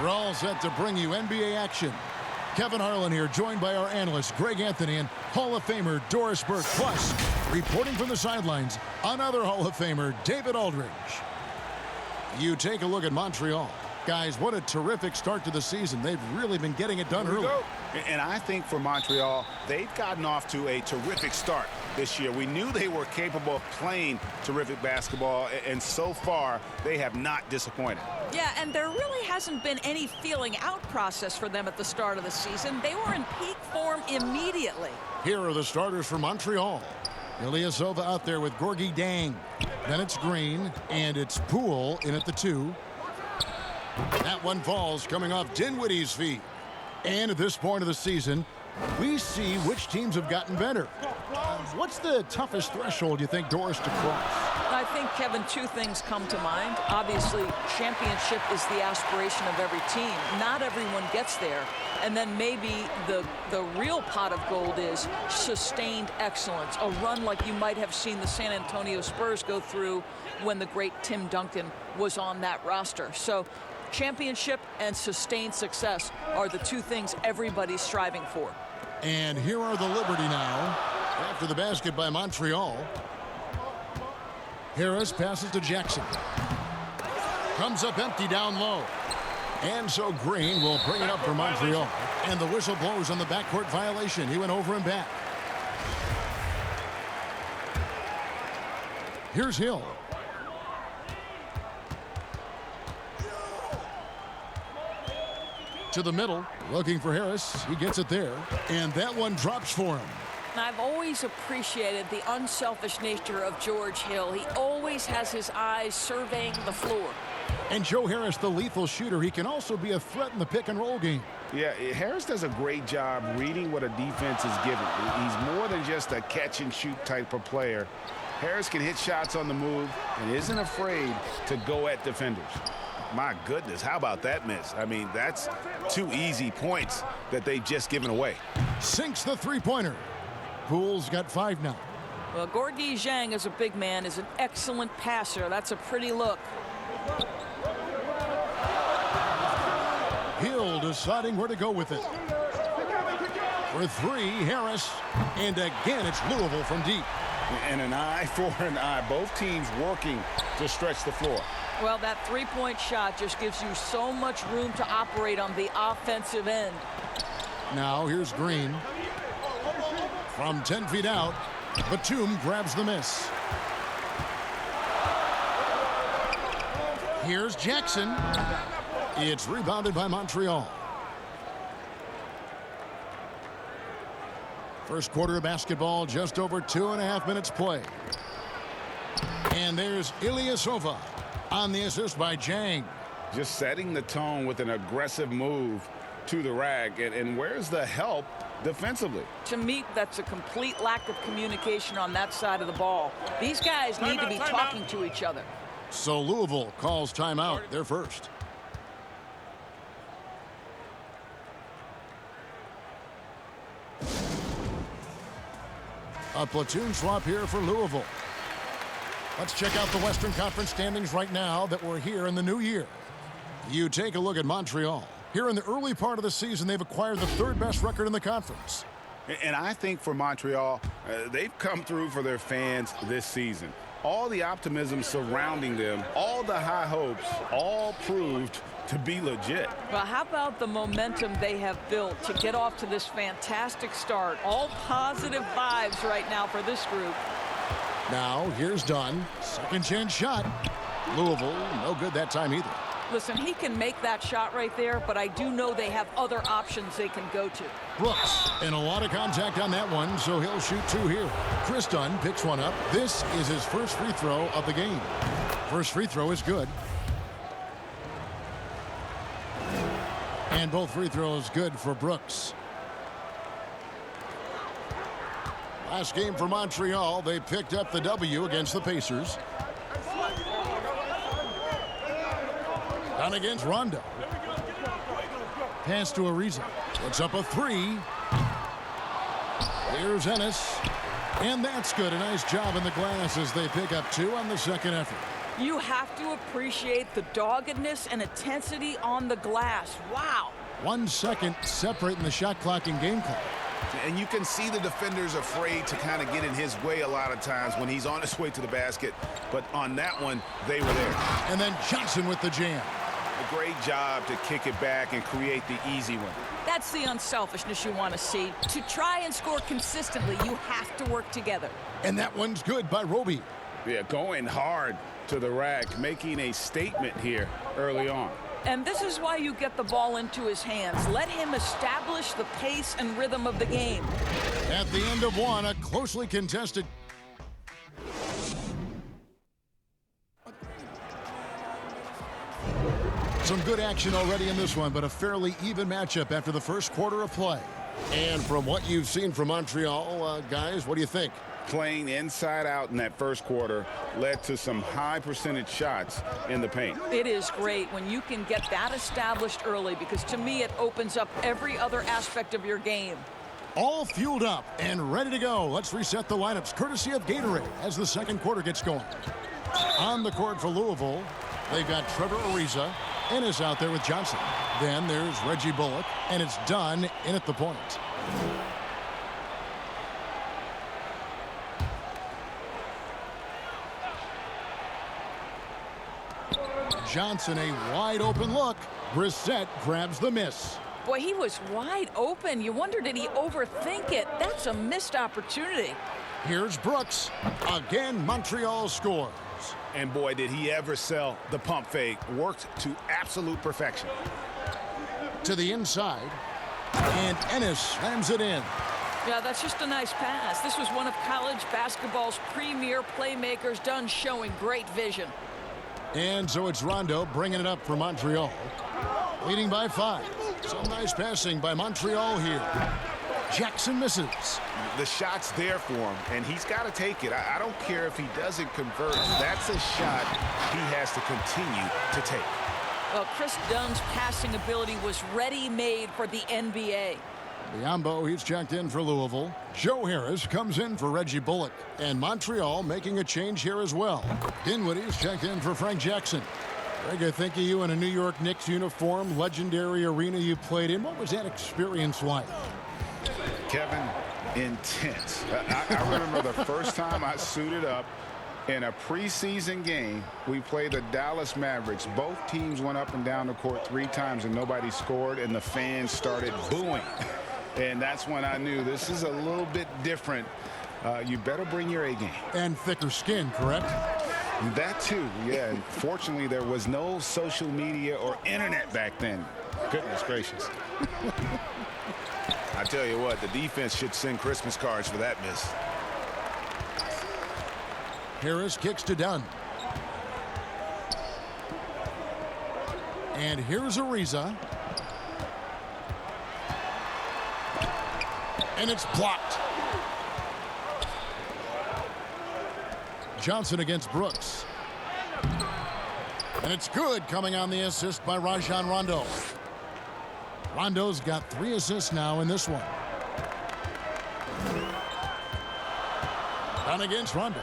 We're all set to bring you NBA action. Kevin Harlan here, joined by our analyst, Greg Anthony, and Hall of Famer Doris Burke. Plus, reporting from the sidelines, another Hall of Famer, David Aldridge. You take a look at Montreal. Guys, what a terrific start to the season. They've really been getting it done early. And I think for Montreal, they've gotten off to a terrific start this year. We knew they were capable of playing terrific basketball, and so far, they have not disappointed. Yeah, and there really hasn't been any feeling out process for them at the start of the season. They were in peak form immediately. Here are the starters for Montreal. Ilyasova out there with Gorgui Dieng. Then it's Green, and it's Poole in at the 2. That one falls coming off Dinwiddie's feet. And at this point of the season, we see which teams have gotten better. What's the toughest threshold you think, Doris, to cross? I think, Kevin, two things come to mind. Obviously, championship is the aspiration of every team. Not everyone gets there. And then maybe the real pot of gold is sustained excellence. A run like you might have seen the San Antonio Spurs go through when the great Tim Duncan was on that roster. So championship and sustained success are the two things everybody's striving for. And here are the Liberty now. After the basket by Montreal. Harris passes to Jackson. Comes up empty down low. And so Green will bring it up for Montreal. And the whistle blows on the backcourt violation. He went over and back. Here's Hill. To the middle, looking for Harris. He gets it there. And that one drops for him. I've always appreciated the unselfish nature of George Hill. He always has his eyes surveying the floor. And Joe Harris, the lethal shooter, he can also be a threat in the pick-and-roll game. Yeah, Harris does a great job reading what a defense is given. He's more than just a catch-and-shoot type of player. Harris can hit shots on the move and isn't afraid to go at defenders. My goodness, how about that miss? I mean, that's 2 easy points that they've just given away. Sinks the three-pointer. Poole's got 5 now. Well, Gorgui Dieng, as a big man, is an excellent passer. That's a pretty look. Hill deciding where to go with it. For 3, Harris. And again, it's Louisville from deep. And an eye for an eye. Both teams working to stretch the floor. Well, that three-point shot just gives you so much room to operate on the offensive end. Now here's Green. From 10 feet out, Batum grabs the miss. Here's Jackson. It's rebounded by Montreal. First quarter of basketball, just over 2.5 minutes play. And there's Ilyasova on the assist by Dieng. Just setting the tone with an aggressive move to the rack. And where's the help defensively? To me, that's a complete lack of communication on that side of the ball. These guys need to be talking to each other. So Louisville calls timeout, their first. A platoon swap here for Louisville. Let's check out the Western Conference standings right now that we're here in the new year. You take a look at Montreal. Here in the early part of the season, they've acquired the 3rd best record in the conference. And I think for Montreal, they've come through for their fans this season. All the optimism surrounding them, all the high hopes, all proved to be legit. Well, how about the momentum they have built to get off to this fantastic start? All positive vibes right now for this group. Now, here's Dunn. Second chance shot. Louisville, no good that time either. Listen, he can make that shot right there, but I do know they have other options they can go to. Brooks, and a lot of contact on that one, so he'll shoot 2 here. Chris Dunn picks one up. This is his first free throw of the game. First free throw is good. And both free throws good for Brooks. Last game for Montreal, they picked up the W against the Pacers. Down against Rondo. Pass to Ariza. Puts up a 3. Here's Ennis. And that's good. A nice job in the glass as they pick up 2 on the second effort. You have to appreciate the doggedness and intensity on the glass. Wow. 1 second separating the shot clock and game clock. And you can see the defenders afraid to kind of get in his way a lot of times when he's on his way to the basket. But on that one, they were there. And then Johnson with the jam. A great job to kick it back and create the easy one. That's the unselfishness you want to see. To try and score consistently, you have to work together. And that one's good by Roby. Yeah, going hard to the rack, making a statement here early on. And this is why you get the ball into his hands. Let him establish the pace and rhythm of the game. At the end of one, a closely contested. Some good action already in this one, but a fairly even matchup after the first quarter of play. And from what you've seen from Montreal, guys, what do you think? Playing inside out in that first quarter led to some high percentage shots in the paint. It is great when you can get that established early, because to me it opens up every other aspect of your game. All fueled up and ready to go. Let's reset the lineups courtesy of Gatorade as the second quarter gets going. On the court for Louisville, they've got Trevor Ariza. Ennis out there with Johnson. Then there's Reggie Bullock, and it's done in at the point. Johnson, a wide open look. Brissett grabs the miss. Boy, he was wide open. You wonder, did he overthink it? That's a missed opportunity. Here's Brooks. Again, Montreal scores. And boy, did he ever sell the pump fake. Worked to absolute perfection. To the inside. And Ennis slams it in. Yeah, that's just a nice pass. This was one of college basketball's premier playmakers, done showing great vision. And so it's Rondo bringing it up for Montreal. Leading by 5. Some nice passing by Montreal here. Jackson misses. The shot's there for him, and he's got to take it. I don't care if he doesn't convert. That's a shot he has to continue to take. Well, Chris Dunn's passing ability was ready-made for the NBA. Biombo, he's checked in for Louisville. Joe Harris comes in for Reggie Bullock. And Montreal making a change here as well. Dinwiddie's checked in for Frank Jackson. Greg, I think of you in a New York Knicks uniform, legendary arena you played in. What was that experience like? Kevin, intense. I remember the first time I suited up in a preseason game. We played the Dallas Mavericks. Both teams went up and down the court 3 times and nobody scored, and the fans started booing. And that's when I knew this is a little bit different. You better bring your A game. And thicker skin, correct? That too, yeah. And fortunately, there was no social media or internet back then. Goodness gracious. I tell you what, the defense should send Christmas cards for that miss. Harris kicks to Dunn. And here's Ariza. And it's blocked. Johnson against Brooks. And it's good, coming on the assist by Rajon Rondo. Rondo's got 3 assists now in this one. Down against Rondo.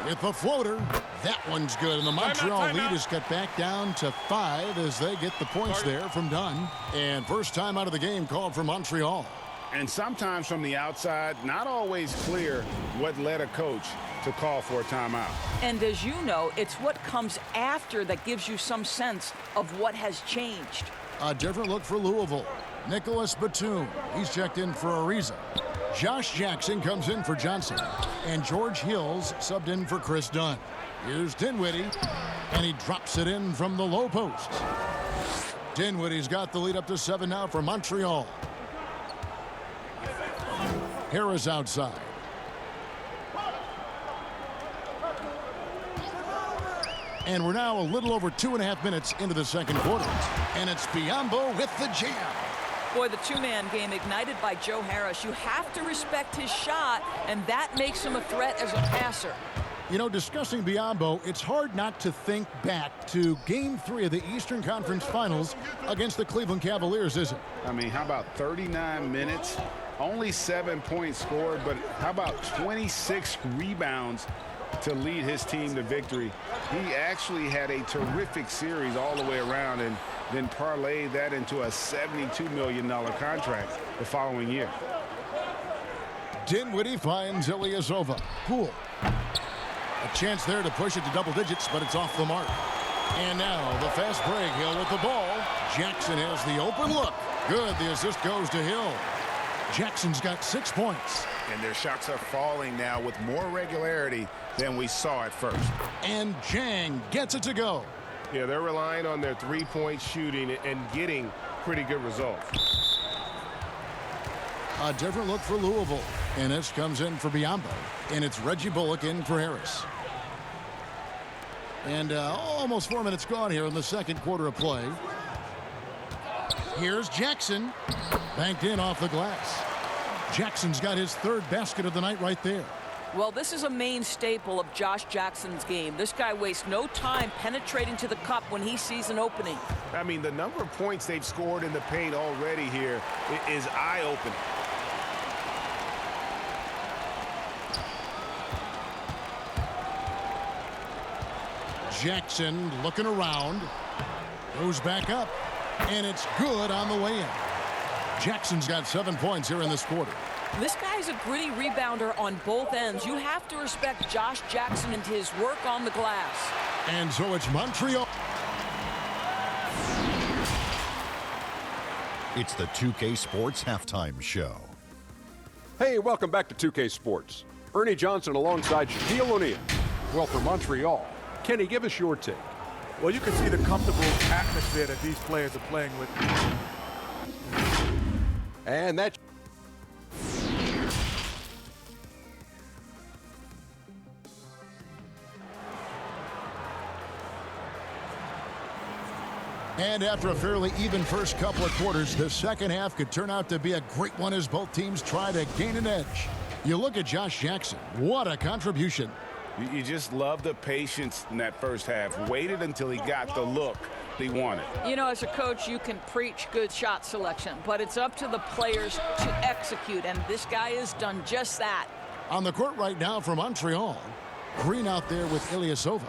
With the floater, that one's good. And the Montreal lead is cut back down to 5 as they get the points there from Dunn. And first time out of the game called for Montreal. And sometimes from the outside, not always clear what led a coach to call for a timeout. And as you know, it's what comes after that gives you some sense of what has changed. A different look for Louisville. Nicholas Batum, he's checked in for Ariza. Josh Jackson comes in for Johnson. And George Hills subbed in for Chris Dunn. Here's Dinwiddie, and he drops it in from the low post. Dinwiddie's got the lead up to 7 now for Montreal. Harris outside. And we're now a little over 2.5 minutes into the second quarter. And it's Biombo with the jam. Boy, the two-man game ignited by Joe Harris. You have to respect his shot, and that makes him a threat as a passer. You know, discussing Biombo, it's hard not to think back to Game 3 of the Eastern Conference Finals against the Cleveland Cavaliers, isn't it? I mean, how about 39 minutes? Only 7 points scored, but how about 26 rebounds to lead his team to victory. He actually had a terrific series all the way around and then parlayed that into a $72 million contract the following year. Dinwiddie finds Ilyasova. Poole. A chance there to push it to double digits, but it's off the mark. And now the fast break. Hill with the ball. Jackson has the open look. Good. The assist goes to Hill. Jackson's got 6 points. And their shots are falling now with more regularity than we saw at first. And Jang gets it to go. Yeah, they're relying on their three-point shooting and getting pretty good results. A different look for Louisville. And this comes in for Biyombo. And it's Reggie Bullock in for Harris. And almost 4 minutes gone here in the second quarter of play. Here's Jackson. Banked in off the glass. Jackson's got his third basket of the night right there. Well, this is a main staple of Josh Jackson's game. This guy wastes no time penetrating to the cup when he sees an opening. I mean, the number of points they've scored in the paint already here is eye-opening. Jackson looking around. Goes back up. And it's good on the way in. Jackson's got 7 points here in this quarter. This guy's a gritty rebounder on both ends. You have to respect Josh Jackson and his work on the glass. And so it's Montreal. It's the 2K Sports Halftime Show. Hey, welcome back to 2K Sports. Ernie Johnson alongside Shaquille O'Neal. Well, for Montreal, Kenny, give us your take. Well, you can see the comfortable atmosphere that these players are playing with. And that's And after a fairly even first couple of quarters, the second half could turn out to be a great one as both teams try to gain an edge. You look at Josh Jackson. What a contribution. You just love the patience in that first half. Waited until he got the look he wanted. You know, as a coach, you can preach good shot selection, but it's up to the players to execute, and this guy has done just that. On the court right now for Montreal, Green out there with Ilyasova.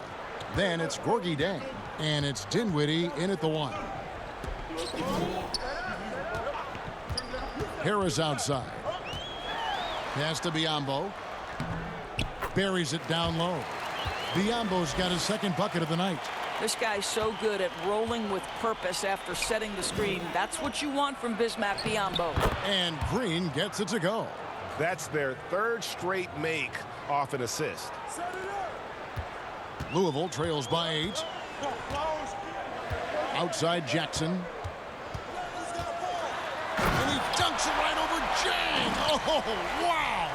Then it's Gorgui Dieng, and it's Dinwiddie in at the one. Harris outside. Pass to Biyombo. Buries it down low. Biyombo's got his second bucket of the night. This guy's so good at rolling with purpose after setting the screen. That's what you want from Bismack Biyombo. And Green gets it to go. That's their third straight make off an assist. Louisville trails by 8. Outside Jackson. And he dunks it right over Jang. Oh, wow.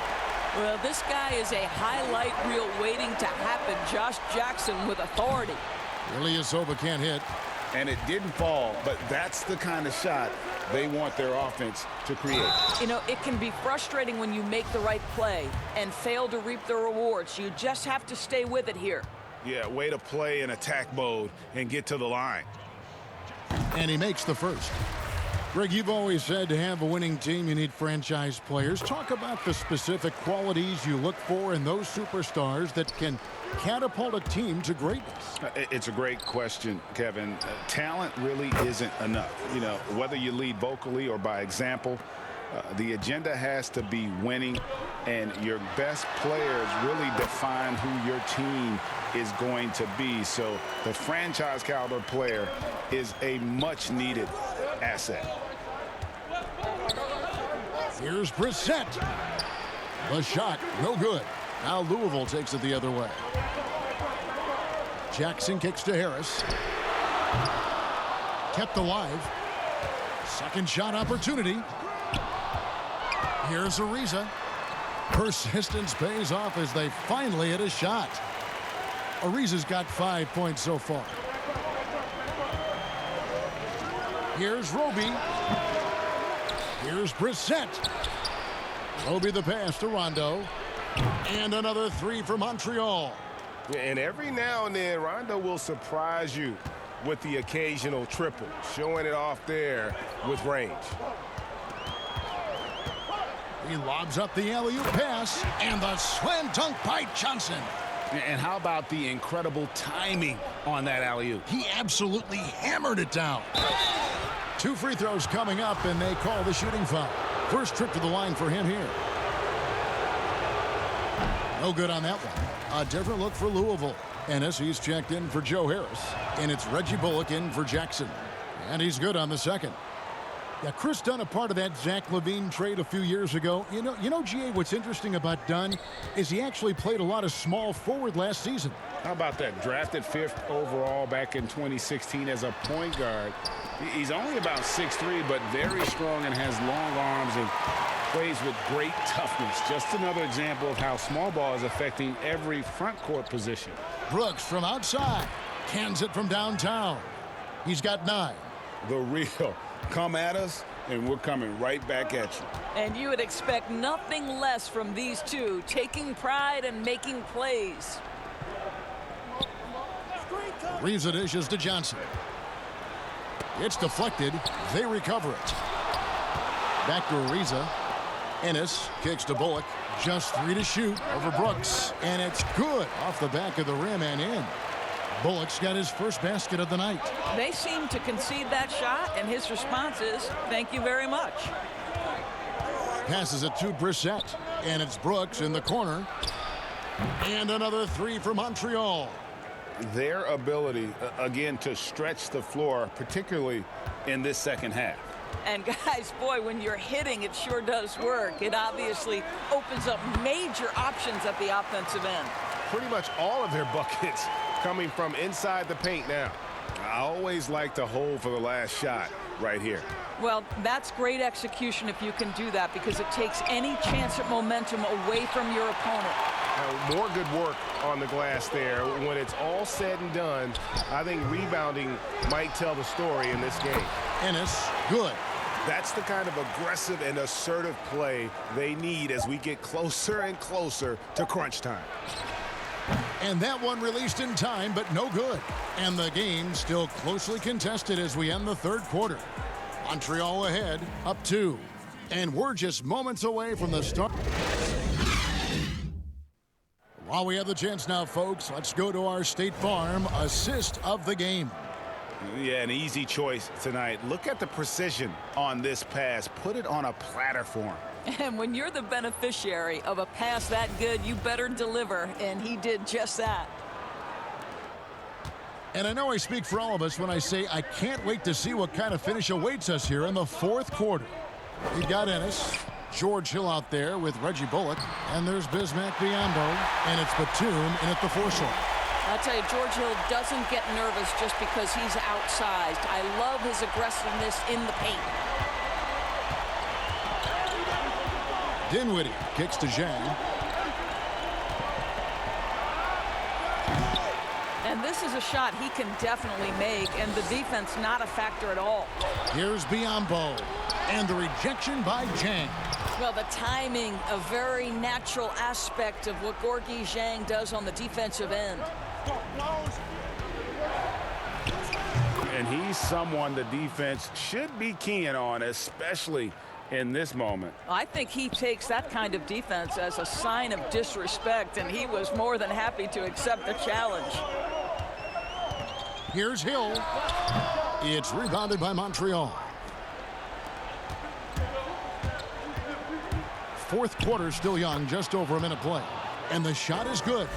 Well, this guy is a highlight reel waiting to happen. Josh Jackson with authority. Ilyasova can't hit. And it didn't fall, but that's the kind of shot they want their offense to create. You know, it can be frustrating when you make the right play and fail to reap the rewards. You just have to stay with it here. Yeah, way to play in attack mode and get to the line. And he makes the first. Greg, you've always said to have a winning team, you need franchise players. Talk about the specific qualities you look for in those superstars that can catapult a team to greatness. It's a great question, Kevin. Talent really isn't enough. You know, whether you lead vocally or by example, the agenda has to be winning, and your best players really define who your team is going to be. So the franchise caliber player is a much needed asset. Here's Brissett. The shot, no good. Now Louisville takes it the other way. Jackson kicks to Harris. Kept alive. Second shot opportunity. Here's Ariza. Persistence pays off as they finally hit a shot. Ariza's got 5 points so far. Here's Roby. Here's Brissett. Roby the pass to Rondo. And another three for Montreal. And every now and then, Rondo will surprise you with the occasional triple, showing it off there with range. He lobs up the alley-oop pass, and the slam dunk by Johnson. And how about the incredible timing on that alley-oop? He absolutely hammered it down. 2 free throws coming up, and they call the shooting foul. First trip to the line for him here. No good on that one. A different look for Louisville. Ennis, he's checked in for Joe Harris. And it's Reggie Bullock in for Jackson. And he's good on the second. Yeah, Chris Dunn, a part of that Zach LaVine trade a few years ago. You know, GA, what's interesting about Dunn is he actually played a lot of small forward last season. How about that? Drafted 5th overall back in 2016 as a point guard. He's only about 6'3", but very strong and has long arms and plays with great toughness. Just another example of how small ball is affecting every front court position. Brooks from outside. Cans it from downtown. He's got 9. The real. Come at us, and we're coming right back at you. And you would expect nothing less from these two, taking pride and making plays. Reeves it dishes to Johnson. It's deflected. They recover it. Back to Ariza. Ennis kicks to Bullock. Just 3 to shoot over Brooks. And it's good off the back of the rim and in. Bullock's got his first basket of the night. They seem to concede that shot, and his response is, thank you very much. Passes it to Brissett. And it's Brooks in the corner. And another 3 for Montreal. Their ability, again, to stretch the floor, particularly in this second half. And guys, boy, when you're hitting, it sure does work. It obviously opens up major options at the offensive end. Pretty much all of their buckets coming from inside the paint now. I always like to hold for the last shot right here. Well, that's great execution if you can do that, because it takes any chance at momentum away from your opponent. More good work on the glass there. When it's all said and done, I think rebounding might tell the story in this game. Ennis, good. That's the kind of aggressive and assertive play they need as we get closer and closer to crunch time. And that one released in time, but no good. And the game still closely contested as we end the third quarter. Montreal ahead, up 2. And we're just moments away from the start. While we have the chance now, folks, let's go to our State Farm assist of the game. Yeah, an easy choice tonight. Look at the precision on this pass. Put it on a platter for him. And when you're the beneficiary of a pass that good, you better deliver, and he did just that. And I know I speak for all of us when I say I can't wait to see what kind of finish awaits us here in the fourth quarter. You've got Ennis, George Hill out there with Reggie Bullock, and there's Bismack Biyombo, and it's Batum in at the foresource. I'll tell you, George Hill doesn't get nervous just because he's outsized. I love his aggressiveness in the paint. Dinwiddie kicks to Zhang. And this is a shot he can definitely make, and the defense not a factor at all. Here's Biyombo, and the rejection by Zhang. Well, the timing, a very natural aspect of what Gorgui Zhang does on the defensive end. And he's someone the defense should be keying on, especially in this moment. I think he takes that kind of defense as a sign of disrespect, and he was more than happy to accept the challenge. Here's Hill. It's rebounded by Montreal. Fourth quarter still young, just over a minute play. And the shot is good.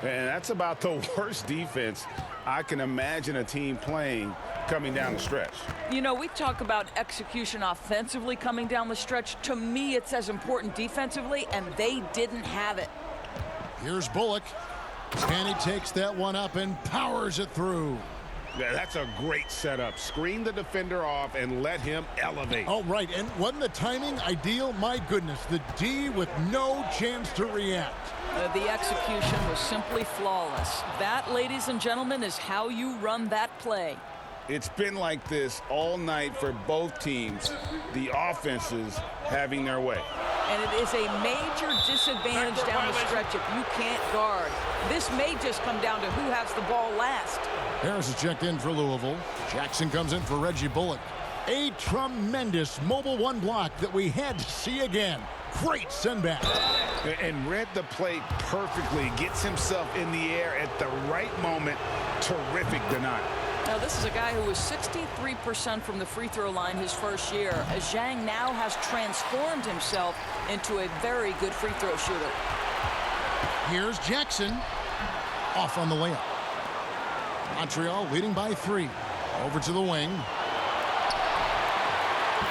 And that's about the worst defense I can imagine a team playing coming down the stretch. You know, we talk about execution offensively coming down the stretch. To me, it's as important defensively, and they didn't have it. Here's Bullock. And he takes that one up and powers it through. Yeah, that's a great setup. Screen the defender off and let him elevate. Oh, right. And wasn't the timing ideal? My goodness, the D with no chance to react. The execution was simply flawless. That, ladies and gentlemen, is how you run that play. It's been like this all night for both teams, the offenses having their way. And it is a major disadvantage down the stretch if you can't guard. This may just come down to who has the ball last. Harris is checked in for Louisville. Jackson comes in for Reggie Bullock. A tremendous mobile one block that we had to see again. Great send back. And read the play perfectly. Gets himself in the air at the right moment. Terrific denial. Now, this is a guy who was 63% from the free throw line his first year, as Zhang now has transformed himself into a very good free throw shooter. Here's Jackson. Off on the layup. Montreal leading by 3. Over to the wing.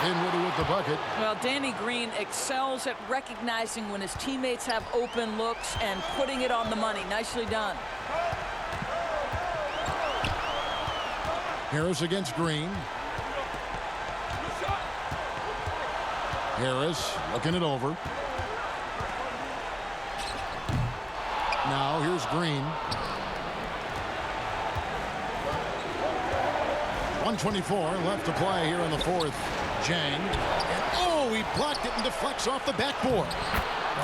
Dinwiddie with the bucket. Well, Danny Green excels at recognizing when his teammates have open looks and putting it on the money. Nicely done. Harris against Green. Harris looking it over. Now here's Green. 1:24 left to play here in the fourth. Zhang. And oh, he blocked it and deflects off the backboard.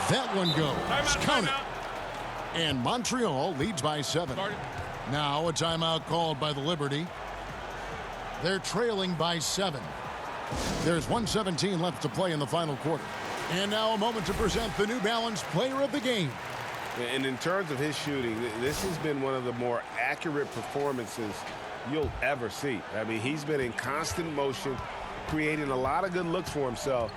That one goes. Count it. And Montreal leads by 7. Now a timeout called by the Liberty. They're trailing by 7. There's 1:17 left to play in the final quarter. And now a moment to present the New Balance Player of the Game. And in terms of his shooting, this has been one of the more accurate performances you'll ever see. I mean, he's been in constant motion, creating a lot of good looks for himself.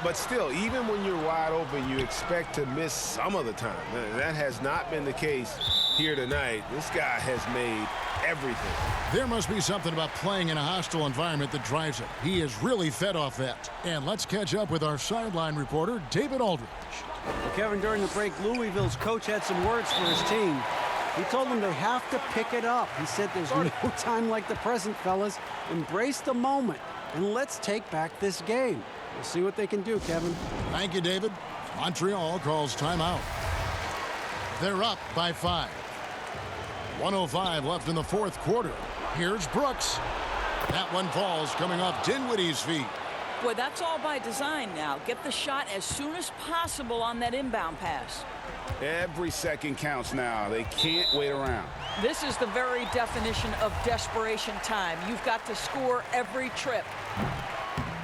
But still, even when you're wide open, you expect to miss some of the time. That has not been the case here tonight. This guy has made everything. There must be something about playing in a hostile environment that drives it. He is really fed off that. And let's catch up with our sideline reporter, David Aldridge. Well, Kevin, during the break, Louisville's coach had some words for his team. He told them they have to pick it up. He said there's no time like the present, fellas. Embrace the moment, and let's take back this game. We'll see what they can do, Kevin. Thank you, David. Montreal calls timeout. They're up by 5. 1:05 left in the fourth quarter. Here's Brooks. That one falls coming off Dinwiddie's feet. Boy, that's all by design now. Get the shot as soon as possible on that inbound pass. Every second counts now. They can't wait around. This is the very definition of desperation time. You've got to score every trip.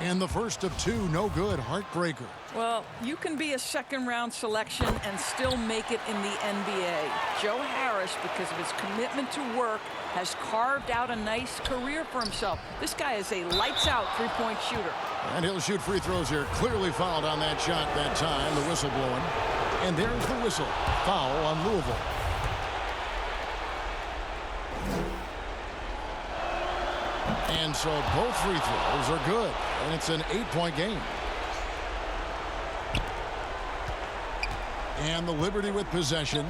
And the first of 2, no good. Heartbreaker. Well, you can be a second-round selection and still make it in the NBA. Joe Harris, because of his commitment to work, has carved out a nice career for himself. This guy is a lights-out three-point shooter. And he'll shoot free throws here. Clearly fouled on that shot that time. The whistle blowing. And there's the whistle. Foul on Louisville. And so both free throws are good. And it's an 8-point game. And the Liberty with possession.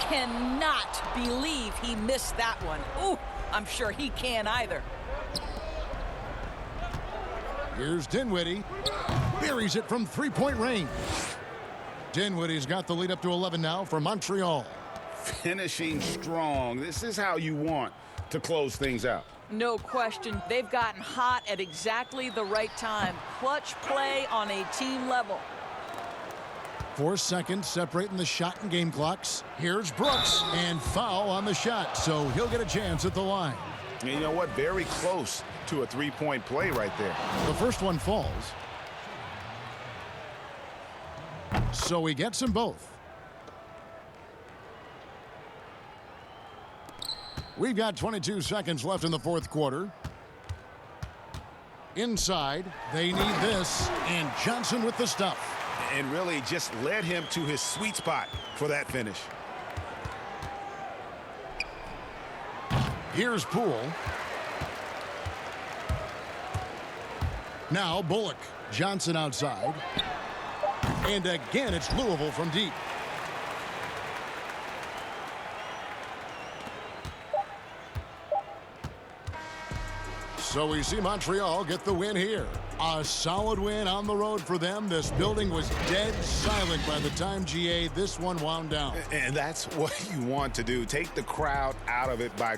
Cannot believe he missed that one. Ooh, I'm sure he can't either. Here's Dinwiddie. Buries it from 3-point range. Dinwiddie's got the lead up to 11 now for Montreal. Finishing strong. This is how you want to close things out. No question. They've gotten hot at exactly the right time. Clutch play on a team level. 4 seconds separating the shot and game clocks. Here's Brooks, and foul on the shot, so he'll get a chance at the line. And you know what? Very close to a three-point play right there. The first one falls. So he gets them both. We've got 22 seconds left in the fourth quarter. Inside, they need this, and Johnson with the stuff. And really just led him to his sweet spot for that finish. Here's Poole. Now Bullock. Johnson outside. And again, it's Louisville from deep. So we see Montreal get the win here. A solid win on the road for them. This building was dead silent by the time, GA, this one wound down. And that's what you want to do. Take the crowd out of it by